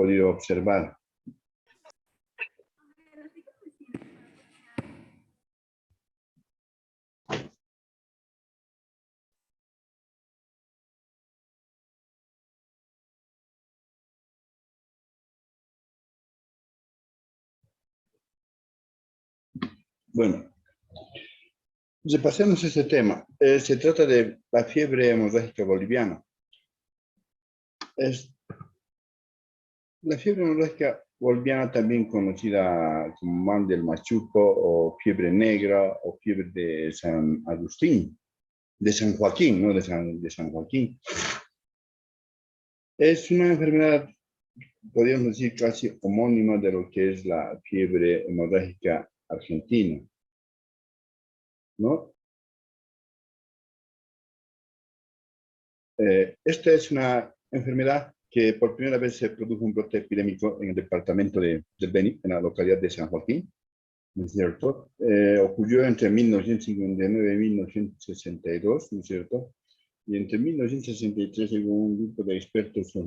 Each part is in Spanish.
podido observar. Bueno, repasemos este tema. Se trata de la fiebre hemorrágica boliviana. La fiebre hemorrágica boliviana, también conocida como mal del machuco o fiebre negra o fiebre de San Agustín, de San Joaquín, no de San Joaquín. Es una enfermedad, podríamos decir, casi homónima de lo que es la fiebre hemorrágica argentina, ¿no? Esta es una enfermedad que por primera vez se produjo un brote epidémico en el departamento del Beni, en la localidad de San Joaquín, ¿no es cierto? Ocurrió entre 1959 y 1962, ¿no es cierto? Y entre 1963 llegó un grupo de expertos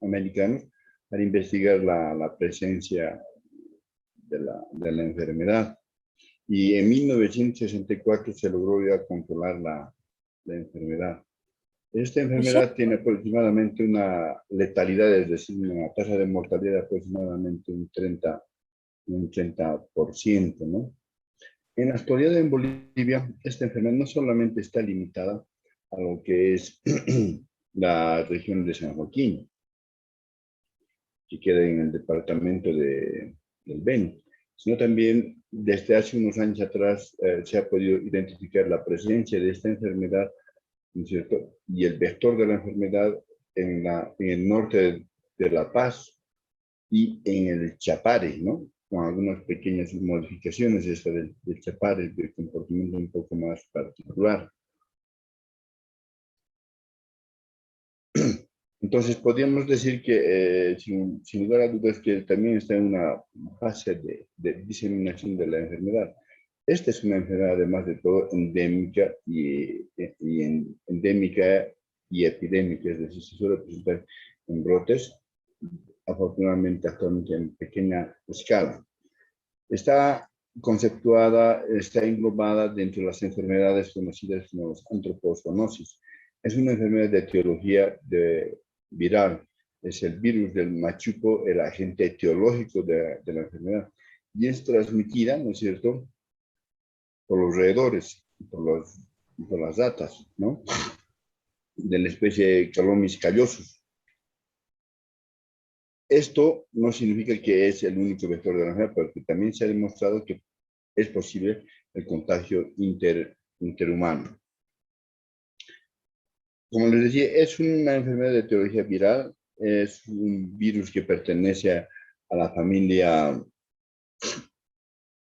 americanos para investigar la presencia de la enfermedad. Y en 1964 se logró ya controlar la enfermedad. Esta enfermedad tiene aproximadamente una letalidad, es decir, una tasa de mortalidad de aproximadamente un 30%, ¿no? En la actualidad en Bolivia, esta enfermedad no solamente está limitada a lo que es la región de San Joaquín, que queda en el departamento del Beni, sino también desde hace unos años atrás se ha podido identificar la presencia de esta enfermedad, ¿no es cierto? Y el vector de la enfermedad en el norte de La Paz y en el Chapare, ¿no? Con algunas pequeñas modificaciones esta del Chapare, de comportamiento un poco más particular. Entonces, podríamos decir que, sin lugar a dudas, que también está en una fase de diseminación de la enfermedad. Esta es una enfermedad, además de todo, endémica endémica y epidémica, es decir, se suele presentar en brotes, afortunadamente actualmente en pequeña escala. Está conceptuada, está englobada dentro de las enfermedades conocidas como los antropozoonosis. Es una enfermedad de etiología viral. Es el virus del machuco, el agente etiológico de la enfermedad. Y es transmitida, ¿no es cierto?, por los roedores, por las ratas, ¿no?, de la especie Calomis callosus. Esto no significa que es el único vector de la enfermedad, porque también se ha demostrado que es posible el contagio interhumano. Como les decía, es una enfermedad de etiología viral, es un virus que pertenece a la familia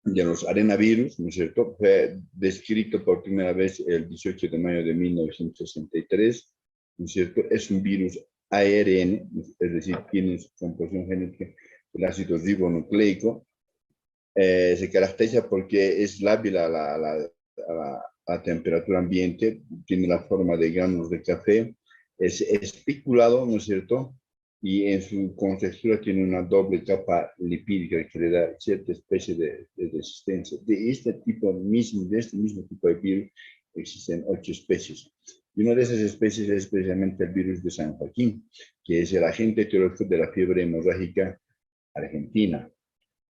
de los arenavirus, ¿no es cierto? Fue descrito por primera vez el 18 de mayo de 1963, ¿no es cierto? Es un virus ARN, es decir, tiene su composición genética el ácido ribonucleico. Se caracteriza porque es lábil a la temperatura ambiente, tiene la forma de granos de café, es espiculado, ¿no es cierto?, y en su contextura tiene una doble capa lipídica que le da cierta especie de resistencia. De este mismo tipo de virus existen 8 especies. Y una de esas especies es precisamente el virus de San Joaquín, que es el agente etiológico de la fiebre hemorrágica argentina.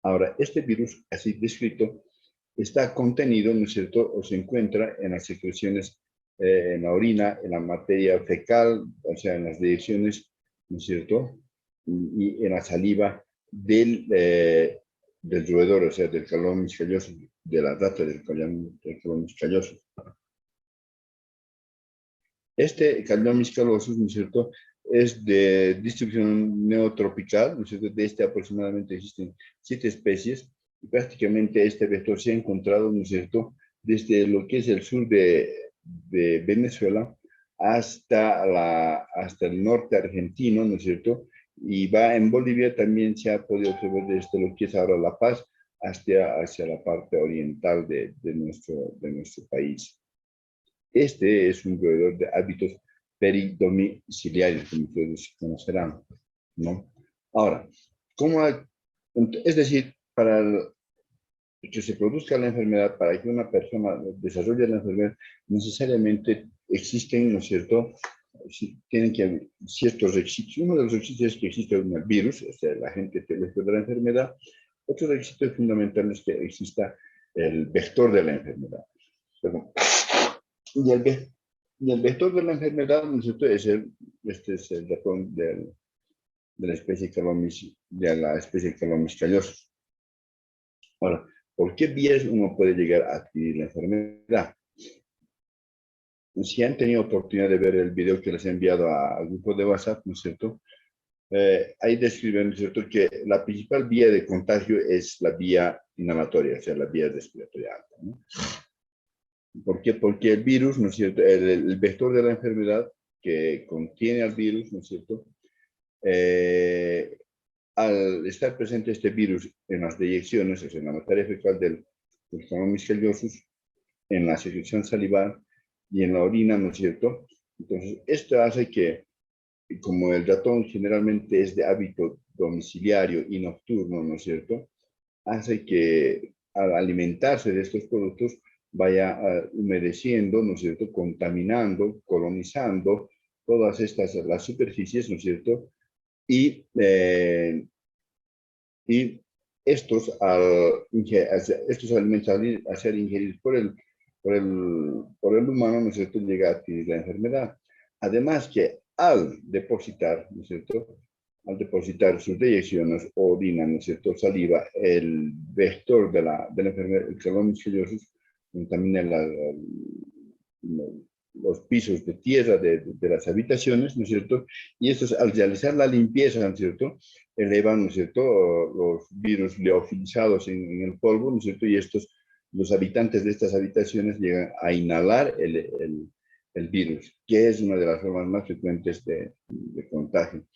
Ahora, este virus, así descrito, está contenido, ¿no es cierto?, o se encuentra en las secreciones, en la orina, en la materia fecal, o sea, en las direcciones, ¿no es cierto?, y en la saliva del roedor, o sea, del Calomis callosus, de la rata del Calomis callosus. Este Calomis callosus, ¿no es cierto?, es de distribución neotropical, ¿no es cierto?, de este aproximadamente existen 7 especies, y prácticamente este vector se ha encontrado, ¿no es cierto?, desde lo que es el sur de Venezuela hasta el norte argentino, ¿no es cierto?, y va en Bolivia también se ha podido observar desde lo que es ahora La Paz hacia la parte oriental de nuestro país. Este es un roedor de hábitos peridomiciliarios, como ustedes conocerán, ¿no? Ahora, es decir, que se produzca la enfermedad, para que una persona desarrolle la enfermedad, necesariamente existen, ¿no es cierto? Tienen que haber ciertos requisitos. Uno de los requisitos es que existe un virus, o sea, el agente telúrico de la enfermedad. Otro requisito fundamental es que exista el vector de la enfermedad. Perdón. Y el vector de la enfermedad, ¿no es cierto? Este es el ratón de la especie Calomis callosus. Ahora, ¿por qué vías uno puede llegar a adquirir la enfermedad? Si han tenido oportunidad de ver el video que les he enviado al grupo de WhatsApp, ¿no es cierto? Ahí describen, ¿no es cierto?, que la principal vía de contagio es la vía inhalatoria, o sea, la vía respiratoria alta, ¿no? ¿Por qué? Porque el virus, ¿no es cierto?, el vector de la enfermedad que contiene al virus, ¿no es cierto?, al estar presente este virus en las deyecciones, o sea, en la materia fecal del Calomis callosus, en la secreción salivar y en la orina, ¿no es cierto? Entonces, esto hace que, como el ratón generalmente es de hábito domiciliario y nocturno, ¿no es cierto?, hace que al alimentarse de estos productos vaya humedeciendo, ¿no es cierto?, contaminando, colonizando todas las superficies, ¿no es cierto?, y estos alimentos al ser ingeridos por el humano, ¿no es cierto?, llega a adquirir la enfermedad. Además que al depositar, ¿no es cierto?, al depositar sus deyecciones o orina, ¿no es cierto?, saliva, el vector de la enfermedad, el Calomis callosus, contamina los pisos de tierra de las habitaciones, ¿no es cierto? Y estos, al realizar la limpieza, ¿no es cierto?, elevan, ¿no es cierto?, los virus leofilizados en el polvo, ¿no es cierto?, y los habitantes de estas habitaciones llegan a inhalar el virus, que es una de las formas más frecuentes de contagio.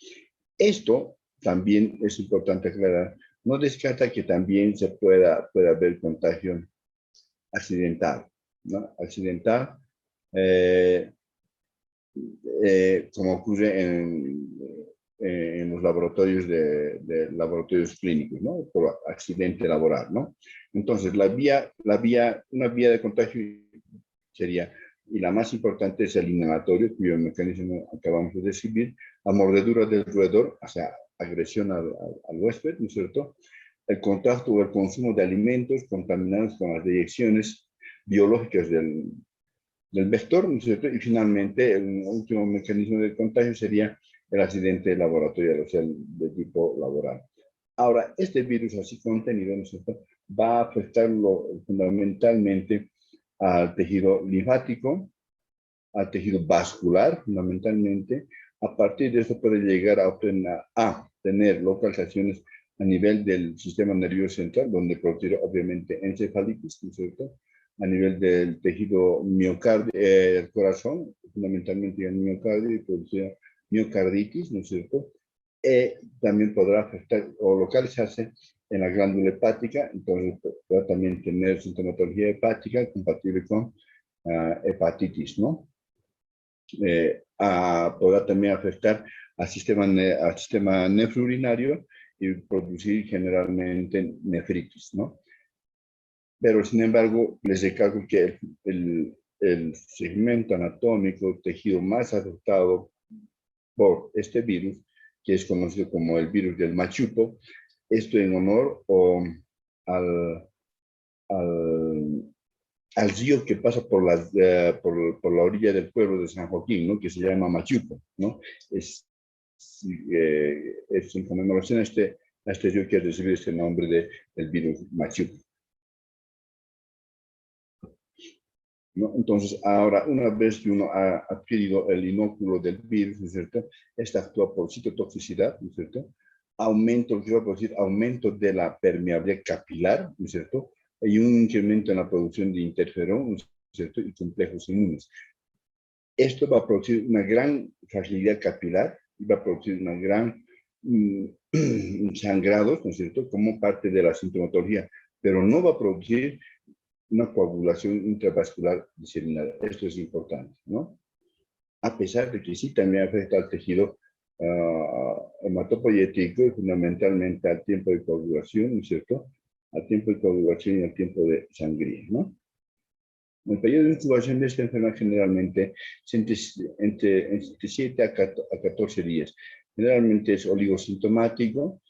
Esto también es importante aclarar, no descarta que también se pueda haber contagio accidental, ¿no? Accidental, como ocurre en los laboratorios laboratorios clínicos, ¿no?, por accidente laboral, ¿no? Entonces, una vía de contagio sería, y la más importante es el inhalatorio, cuyo mecanismo acabamos de describir, la mordedura del roedor, o sea, agresión al huésped, ¿no es cierto?, el contacto o el consumo de alimentos contaminados con las deyecciones biológicas del vector, ¿no es cierto?, y finalmente el último mecanismo de contagio sería el accidente laboratorial, o sea, de tipo laboral. Ahora, este virus así contenido, ¿no es cierto?, va a afectarlo fundamentalmente al tejido linfático, al tejido vascular, fundamentalmente. A partir de eso puede llegar a tener localizaciones a nivel del sistema nervioso central, donde producirá obviamente encefalitis, ¿no es cierto?, a nivel del tejido miocardio, el corazón, fundamentalmente el miocardio, y producirá miocarditis, ¿no es cierto?, también podrá afectar o localizarse en la glándula hepática, entonces podrá también tener sintomatología hepática compatible con hepatitis, ¿no? Podrá también afectar al sistema nefrourinario y producir generalmente nefritis, ¿no? Pero, sin embargo, les recalco que el segmento anatómico, tejido más afectado por este virus, que es conocido como el virus del machupo, esto en honor al, al, al río que pasa por la orilla del pueblo de San Joaquín, ¿no?, que se llama Machupo, ¿no? Es en conmemoración a este río que ha recibido este nombre del virus Machupo, ¿no? Entonces, ahora, una vez que uno ha adquirido el inóculo del virus, ¿no es cierto?, esta actúa por citotoxicidad, ¿no es cierto?, lo que va a producir aumento de la permeabilidad capilar, ¿no es cierto?, y un incremento en la producción de interferón, ¿no es cierto?, y complejos inmunes. Esto va a producir una gran fragilidad capilar, y va a producir una gran sangrados, ¿no es cierto?, como parte de la sintomatología, pero no va a producir una coagulación intravascular diseminada. Esto es importante, ¿no? A pesar de que sí también afecta al tejido hematopoyético y fundamentalmente al tiempo de coagulación, ¿no es cierto? Al tiempo de coagulación y al tiempo de sangría, ¿no? El periodo de incubación de esta enfermedad generalmente es entre 7 a 14 días. Generalmente es oligosintomático,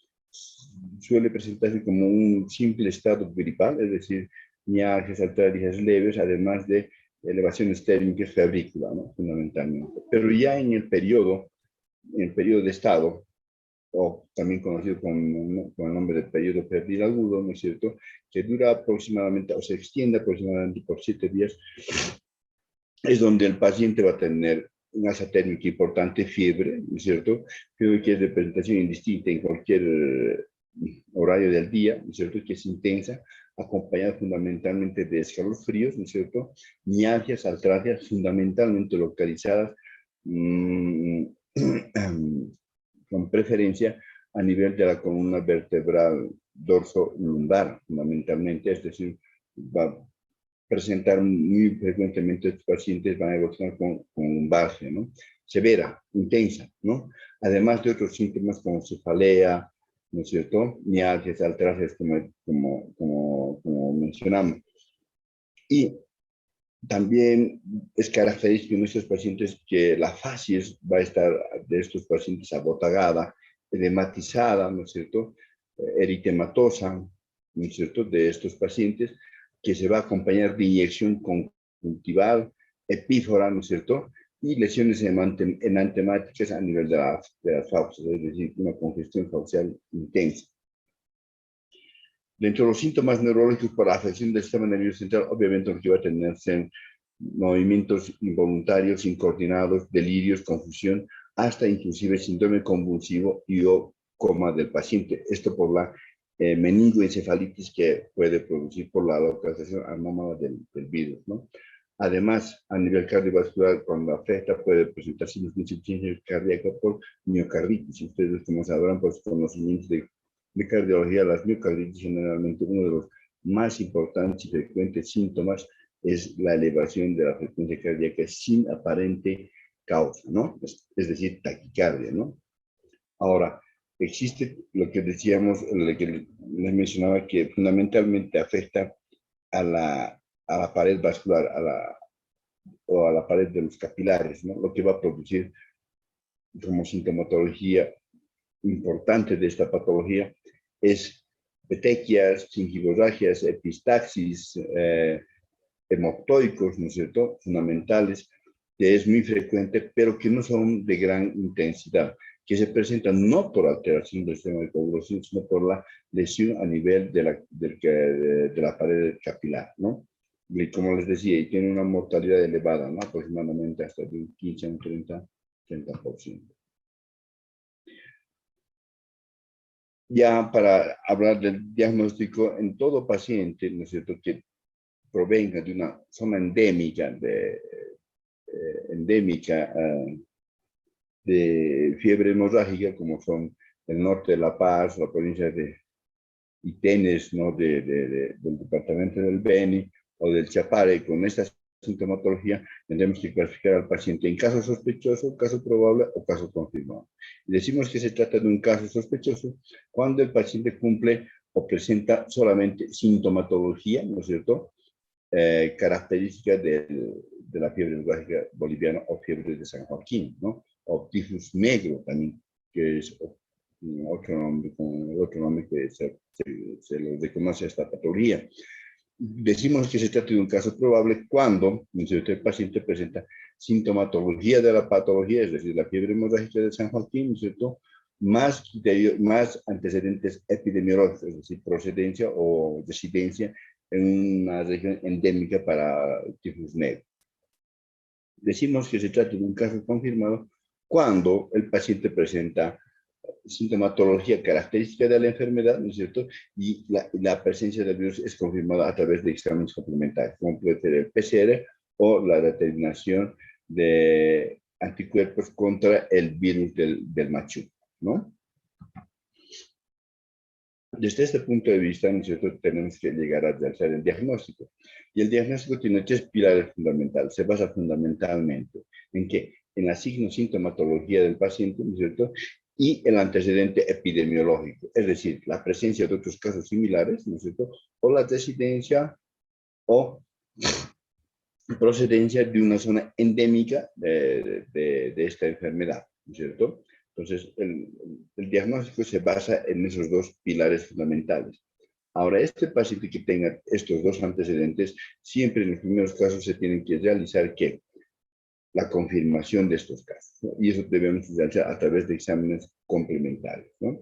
suele presentarse como un simple estado gripal, es decir, mialgias, artralgias leves, además de elevaciones térmicas febrícula, ¿no? Fundamentalmente. Pero ya en el periodo de estado, o también conocido con el nombre de periodo febril agudo, ¿no es cierto?, que dura aproximadamente, o se extiende aproximadamente por 7 días, es donde el paciente va a tener una alza térmica importante, fiebre, ¿no es cierto?, fiebre que es de presentación indistinta en cualquier horario del día, ¿no es cierto?, que es intensa, acompañada fundamentalmente de escalofríos, ¿no es cierto?, mialgias, artralgias, fundamentalmente localizadas con preferencia a nivel de la columna vertebral dorso-lumbar, fundamentalmente, es decir, va a presentar muy frecuentemente estos pacientes van a evolucionar con lumbalgia, ¿no? Severa, intensa, ¿no? Además de otros síntomas como cefalea, ¿no es cierto?, mialgias, artralgias, como mencionamos. Y también es característico en estos pacientes que la facies va a estar de estos pacientes abotagada, edematizada, ¿no es cierto?, eritematosa, ¿no es cierto?, de estos pacientes, que se va a acompañar de inyección conjuntival, epífora, ¿no es cierto?, y lesiones enantemáticas a nivel de las fauces, es decir, una congestión faucial intensa. Dentro de los síntomas neurológicos por afección del sistema nervioso central, obviamente lo que va a tener son movimientos involuntarios, incoordinados, delirios, confusión, hasta inclusive síndrome convulsivo y o coma del paciente. Esto por la meningoencefalitis que puede producir por la localización anómala del virus, ¿no? Además, a nivel cardiovascular, cuando afecta, puede presentarse insuficiencia cardíaca por miocarditis. Ustedes, como sabrán, por sus conocimientos de cardiología, las miocarditis generalmente uno de los más importantes y frecuentes síntomas es la elevación de la frecuencia cardíaca sin aparente causa, ¿no? Es decir, taquicardia, ¿no? Ahora, existe lo que decíamos, lo que les mencionaba, que fundamentalmente afecta a la pared vascular, o a la pared de los capilares, ¿no? Lo que va a producir como sintomatología importante de esta patología es petequias, gingivorragias, epistaxis, hemoptoicos, ¿no es cierto?, fundamentales, que es muy frecuente, pero que no son de gran intensidad, que se presentan no por alteración del sistema de coagulación, sino por la lesión a nivel de la pared capilar, ¿no? Y como les decía, y tiene una mortalidad elevada, ¿no?, aproximadamente hasta de un 15 a un 30%. Ya para hablar del diagnóstico, en todo paciente, ¿no es cierto?, que provenga de una zona endémica de fiebre hemorrágica, como son el norte de La Paz, la provincia de Itenes, ¿no?, del departamento del Beni o del Chapare, con esta sintomatología, tendremos que clasificar al paciente en caso sospechoso, caso probable o caso confirmado. Y decimos que se trata de un caso sospechoso cuando el paciente cumple o presenta solamente sintomatología, ¿no es cierto?, característica de la fiebre hemorrágica boliviana o fiebre de San Joaquín, ¿no? O tifus negro también, que es otro nombre que se le reconoce a esta patología. Decimos que se trata de un caso probable cuando el paciente presenta sintomatología de la patología, es decir, la fiebre hemorrágica de San Joaquín, ¿no es cierto?, más antecedentes epidemiológicos, es decir, procedencia o residencia en una región endémica para el tifus negro. Decimos que se trata de un caso confirmado cuando el paciente presenta sintomatología característica de la enfermedad, ¿no es cierto?, y la presencia del virus es confirmada a través de exámenes complementarios, como puede ser el PCR o la determinación de anticuerpos contra el virus del machuca, ¿no? Desde este punto de vista, nosotros tenemos que llegar a realizar el diagnóstico. Y el diagnóstico tiene 3 pilares fundamentales. Se basa fundamentalmente en que en la signo-sintomatología del paciente, ¿no es cierto? Y el antecedente epidemiológico, es decir, la presencia de otros casos similares, ¿no es cierto? O la residencia o procedencia de una zona endémica de esta enfermedad, ¿no es cierto? Entonces, el diagnóstico se basa en esos dos pilares fundamentales. Ahora, este paciente que tenga estos dos antecedentes, siempre en los primeros casos se tienen que realizar ¿qué? La confirmación de estos casos, ¿no? Y eso debemos realizar a través de exámenes complementarios, ¿no?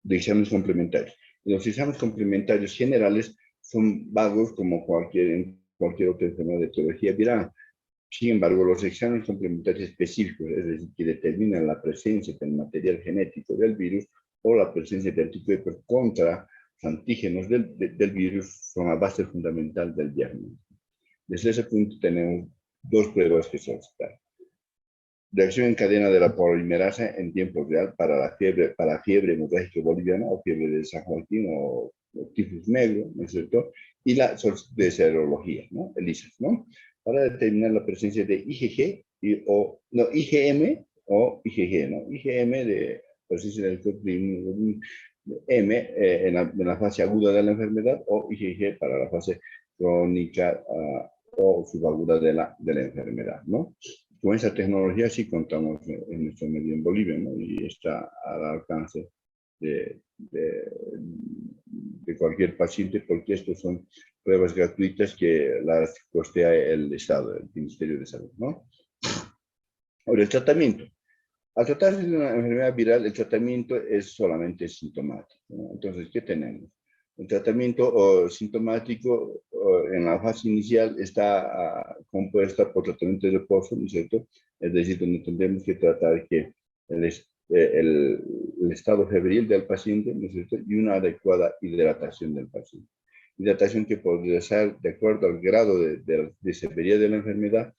De exámenes complementarios. Los exámenes complementarios generales son vagos como cualquier otra enfermedad de etiología viral. Sin embargo, los exámenes complementarios específicos, es decir, que determinan la presencia del material genético del virus o la presencia de anticuerpos contra los antígenos del virus, son la base fundamental del diagnóstico. Desde ese punto tenemos dos pruebas que solicitar. Reacción en cadena de la polimerasa en tiempo real para fiebre hemorrágica boliviana o fiebre de San Joaquín o tifus negro, ¿no es cierto? Y la solicitud de serología, ¿no? El ISAS, ¿no? Para determinar la presencia de IgG, IgM o IgG, ¿no? IgM de presencia del M en la fase aguda de la enfermedad o IgG para la fase crónica o subaguda de la enfermedad, ¿no? Con esa tecnología sí contamos en nuestro medio en Bolivia, ¿no? Y está al alcance de, de, de cualquier paciente, porque estos son pruebas gratuitas que las costea el Estado, el Ministerio de Salud, ¿no? Ahora, el tratamiento. Al tratarse de una enfermedad viral, el tratamiento es solamente sintomático, ¿no? Entonces, ¿qué tenemos? El tratamiento sintomático en la fase inicial está compuesta por tratamiento de reposo, ¿no es cierto? Es decir, donde tendremos que tratar que el estado febril del paciente, ¿no es cierto? Y una adecuada hidratación del paciente. Hidratación que podría ser de acuerdo al grado de severidad de la enfermedad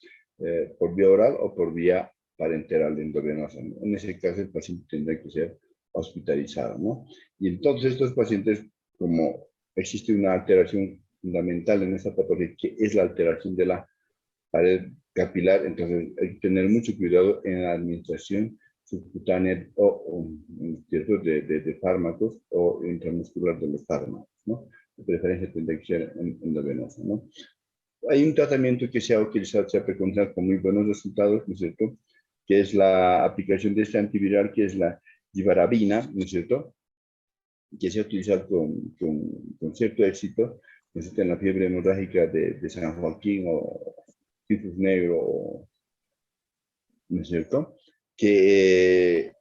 por vía oral o por vía parenteral endovenosa, ¿no? En ese caso, el paciente tendrá que ser hospitalizado, ¿no? Y entonces estos pacientes, como existe una alteración fundamental en esta patología, que es la alteración de la pared capilar, entonces hay que tener mucho cuidado en la administración subcutánea de fármacos o intramuscular de los fármacos, ¿no? De preferencia tendrá que ser endovenosa, ¿no? Hay un tratamiento que se ha utilizado, se ha encontrado con muy buenos resultados, ¿no es cierto? Que es la aplicación de este antiviral, que es la ribavirin, ¿no es cierto? Que se ha utilizado con cierto éxito, ¿no es cierto? En la fiebre hemorrágica de San Joaquín o tifus negro, ¿no es cierto? Que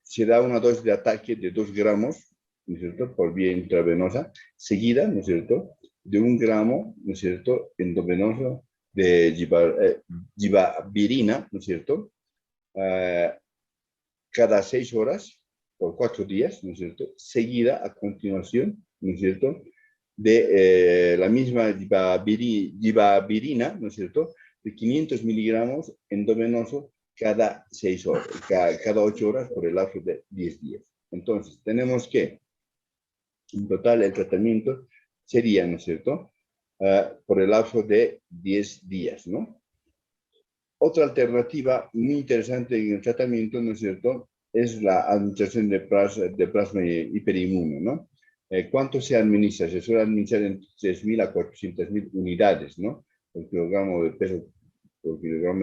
se da una dosis de ataque de 2 gramos, ¿no es cierto? Por vía intravenosa, seguida, ¿no es cierto? De 1 gramo, ¿no es cierto? Endovenoso de ribavirina, ¿no es cierto? Cada 6 horas, por 4 días, ¿no es cierto? Seguida a continuación, ¿no es cierto? De la misma ribavirina, ¿no es cierto? De 500 miligramos endovenoso cada 6 horas, cada 8 horas por el lapso de 10 días. Entonces, tenemos que, en total, el tratamiento sería, ¿no es cierto? Por el lapso de 10 días, ¿no? Otra alternativa muy interesante en el tratamiento, ¿no es cierto?, es la administración de plasma hiperinmune, ¿no? ¿Cuánto se administra? Se suele administrar entre 3.000 a 400.000 unidades, ¿no? Por kilogramo de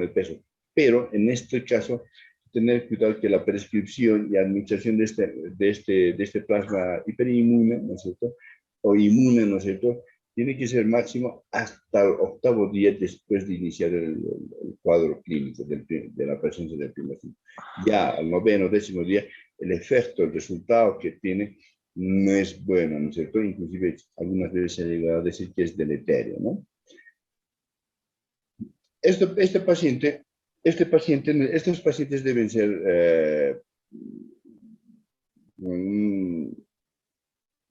peso. Pero en este caso, tener cuidado que la prescripción y administración de este plasma hiperinmune, ¿no es cierto?, o inmune, ¿no es cierto?, tiene que ser máximo hasta el 8º día después de iniciar el cuadro clínico de la presencia del primer síntoma. Ya al 9º, 10º día, el efecto, el resultado que tiene no es bueno, ¿no es cierto? Inclusive algunas veces se llega a decir que es deleterio, ¿no? Estos pacientes deben ser un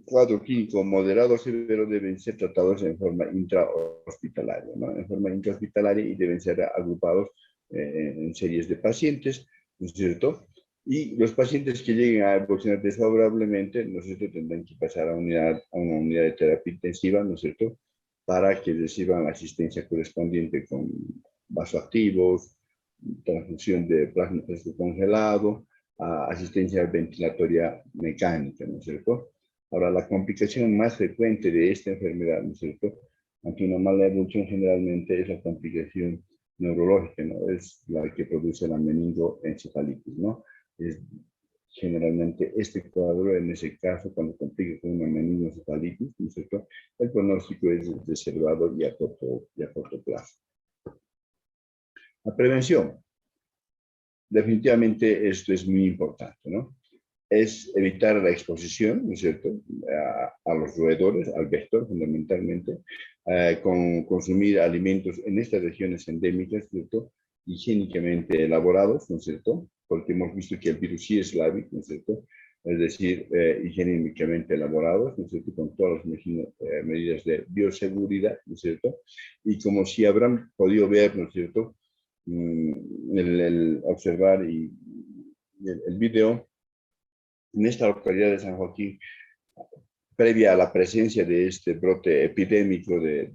cuadro clínico moderado severo, deben ser tratados en forma intrahospitalaria, ¿no? En forma intrahospitalaria, y deben ser agrupados en series de pacientes, ¿no es cierto? Y los pacientes que lleguen a evolucionar desfavorablemente, ¿no es cierto?, tendrán que pasar a una unidad de terapia intensiva, ¿no es cierto?, para que reciban la asistencia correspondiente con vasoactivos, transfusión de plasma fresco congelado, asistencia ventilatoria mecánica, ¿no es cierto? Ahora, la complicación más frecuente de esta enfermedad, ¿no es cierto? Ante una mala evolución, generalmente es la complicación neurológica, ¿no? Es la que produce la meningoencefalitis, ¿no? Es generalmente este cuadro, en ese caso, cuando complica con una meningoencefalitis, ¿no es cierto? El pronóstico es reservado y a corto plazo. La prevención. Definitivamente esto es muy importante, ¿no? Es evitar la exposición, ¿no es cierto?, a los roedores, al vector fundamentalmente, consumir alimentos en estas regiones endémicas, ¿cierto?, higiénicamente elaborados, ¿no es cierto?, porque hemos visto que el virus sí es lábico, ¿no es cierto?, es decir, higiénicamente elaborados, ¿no es cierto?, con todas las medidas de bioseguridad, ¿no es cierto?, y como si habrán podido ver, ¿no es cierto?, el observar y el video, en esta localidad de San Joaquín, previa a la presencia de este brote epidémico de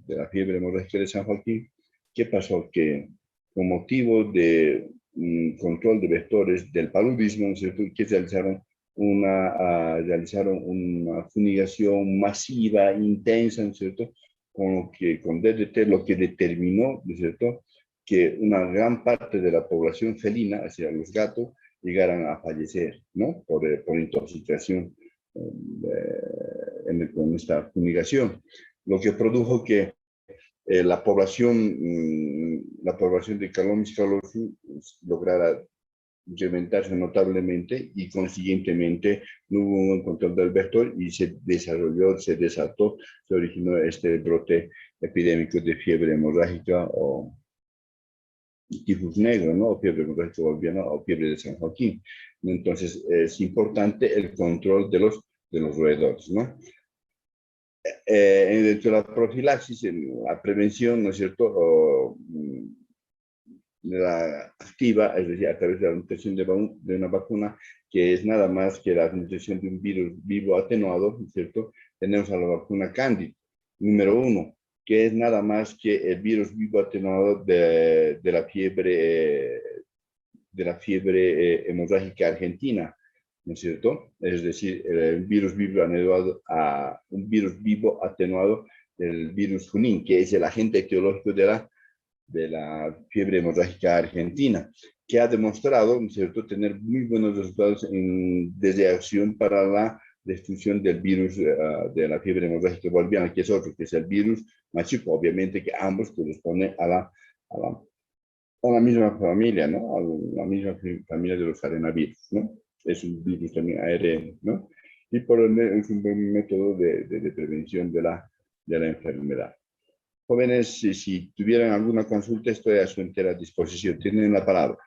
la fiebre hemorrágica de San Joaquín, ¿qué pasó? Que con motivo de control de vectores del paludismo, ¿no es cierto?, que realizaron una fumigación masiva, intensa, ¿no es cierto?, con DDT, lo que determinó, ¿no es cierto?, que una gran parte de la población felina, hacia los gatos, llegaran a fallecer, ¿no?, por intoxicación con esta fumigación, lo que produjo que la población de Calomis calosu lograra incrementarse notablemente y consiguientemente no hubo un control del vector y se desarrolló, se desató, se originó este brote epidémico de fiebre hemorrágica o tifus negro, ¿no? O fiebre hemorrágica boliviana o fiebre de San Joaquín. Entonces es importante el control de los roedores, ¿no? Dentro de la profilaxis, la prevención, ¿no es cierto?, la activa, es decir, a través de la administración de una vacuna, que es nada más que la administración de un virus vivo atenuado, ¿no es cierto? Tenemos a la vacuna Candid, número 1, que es nada más que el virus vivo atenuado de la fiebre hemorrágica argentina, ¿no es cierto? Es decir, un virus vivo atenuado del virus Junín, que es el agente etiológico de la fiebre hemorrágica argentina, que ha demostrado, ¿no es cierto?, tener muy buenos resultados desde acción para la destrucción del virus de la fiebre hemorrágica boliviana, que es otro, que es el virus machuco, obviamente que ambos corresponden a la misma familia, ¿no? A la misma familia de los arenavirus, ¿no? Es un virus también ARN, ¿no? Y por ende es un buen método de prevención de la enfermedad. Jóvenes, si tuvieran alguna consulta, estoy a su entera disposición. Tienen la palabra.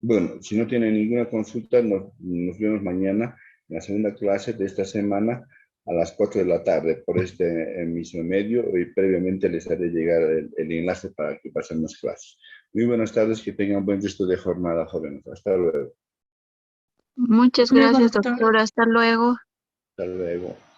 Bueno, si no tienen ninguna consulta, nos vemos mañana en la segunda clase de esta semana a las 4 de la tarde por este mismo medio y previamente les haré llegar el enlace para que pasen las clases. Muy buenas tardes, que tengan buen resto de jornada, jóvenes. Hasta luego. Muchas Muy gracias, buenas tardes. doctora. Hasta luego. Hasta luego.